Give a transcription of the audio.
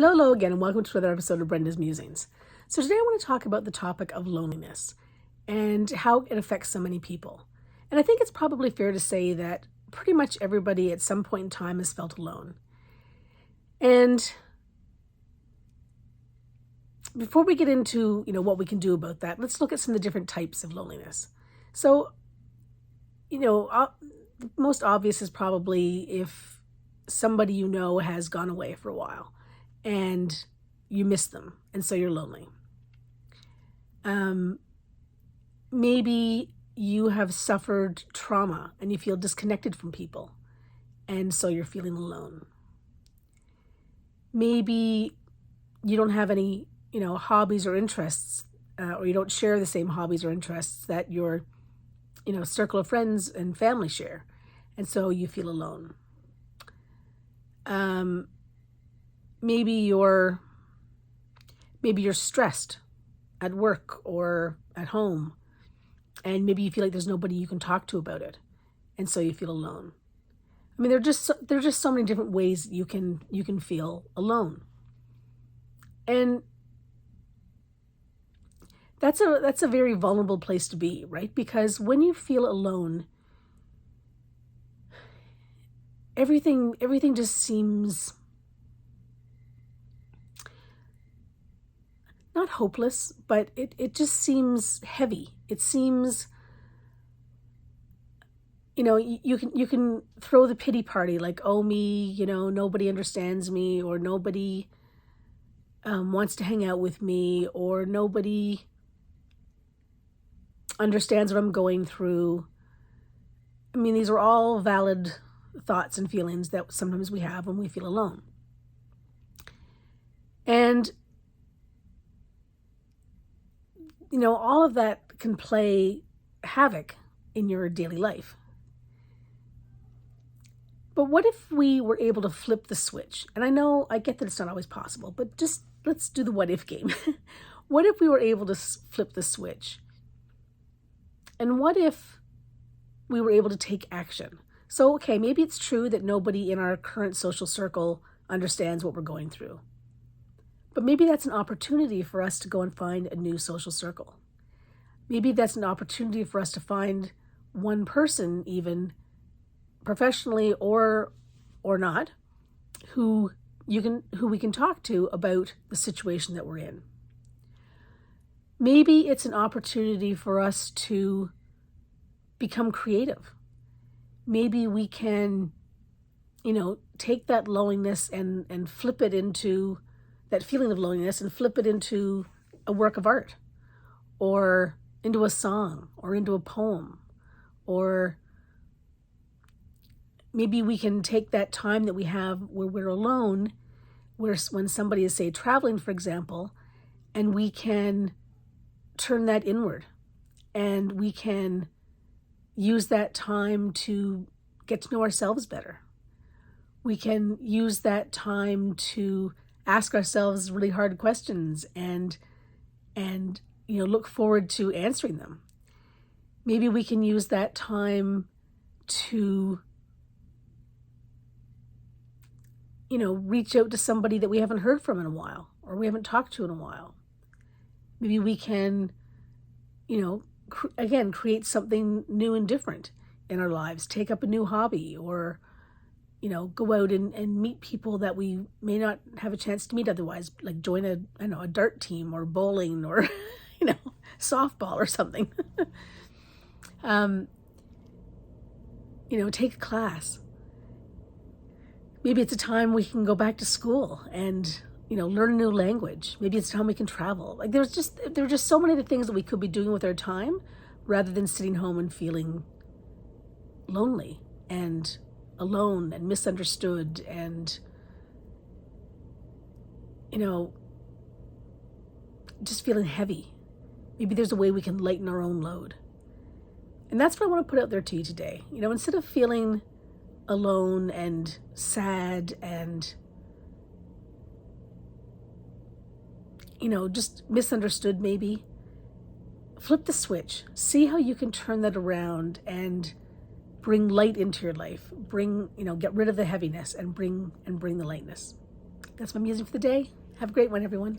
Hello again, and welcome to another episode of Brenda's Musings. So today I want to talk about the topic of loneliness and how it affects so many people. And I think it's probably fair to say that pretty much everybody at some point in time has felt alone. And before we get into, what we can do about that, let's look at some of the different types of loneliness. So, the most obvious is probably if somebody you know has gone away for a while and you miss them, and so you're lonely. Maybe you have suffered trauma and you feel disconnected from people, and so you're feeling alone. Maybe you don't have any, hobbies or interests, or you don't share the same hobbies or interests that your, circle of friends and family share, and so you feel alone. Maybe you're stressed at work or at home, and maybe you feel like there's nobody you can talk to about it, and so you feel alone. I mean, there's just so many different ways you can feel alone, and that's a very vulnerable place to be, right? Because when you feel alone, everything just seems not hopeless, but it just seems heavy. It seems, you can throw the pity party, like, oh me, nobody understands me, or nobody wants to hang out with me, or nobody understands what I'm going through. I mean, these are all valid thoughts and feelings that sometimes we have when we feel alone. And all of that can play havoc in your daily life. But what if we were able to flip the switch? And I get that it's not always possible, but just let's do the what if game. What if we were able to flip the switch? And what if we were able to take action? So, okay, maybe it's true that nobody in our current social circle understands what we're going through. But maybe that's an opportunity for us to go and find a new social circle. Maybe that's an opportunity for us to find one person, even professionally or not, who we can talk to about the situation that we're in. Maybe it's an opportunity for us to become creative. Maybe we can, take that loneliness and flip it into that feeling of loneliness and flip it into a work of art, or into a song, or into a poem, or maybe we can take that time that we have where we're alone, when somebody is, say, traveling, for example, and we can turn that inward, and we can use that time to get to know ourselves better. We can use that time to ask ourselves really hard questions and look forward to answering them. Maybe we can use that time to reach out to somebody that we haven't heard from in a while, or we haven't talked to in a while. Maybe we can again create something new and different in our lives, take up a new hobby, or go out and meet people that we may not have a chance to meet otherwise, like join a dart team, or bowling, or, softball or something. Take a class. Maybe it's a time we can go back to school and, learn a new language. Maybe it's a time we can travel. Like there are just so many other things that we could be doing with our time, rather than sitting home and feeling lonely and alone and misunderstood and, just feeling heavy. Maybe there's a way we can lighten our own load. And that's what I want to put out there to you today. Instead of feeling alone and sad and, just misunderstood, maybe, flip the switch. See how you can turn that around and bring light into your life. Get rid of the heaviness and bring the lightness. That's my musing for the day. Have a great one, everyone.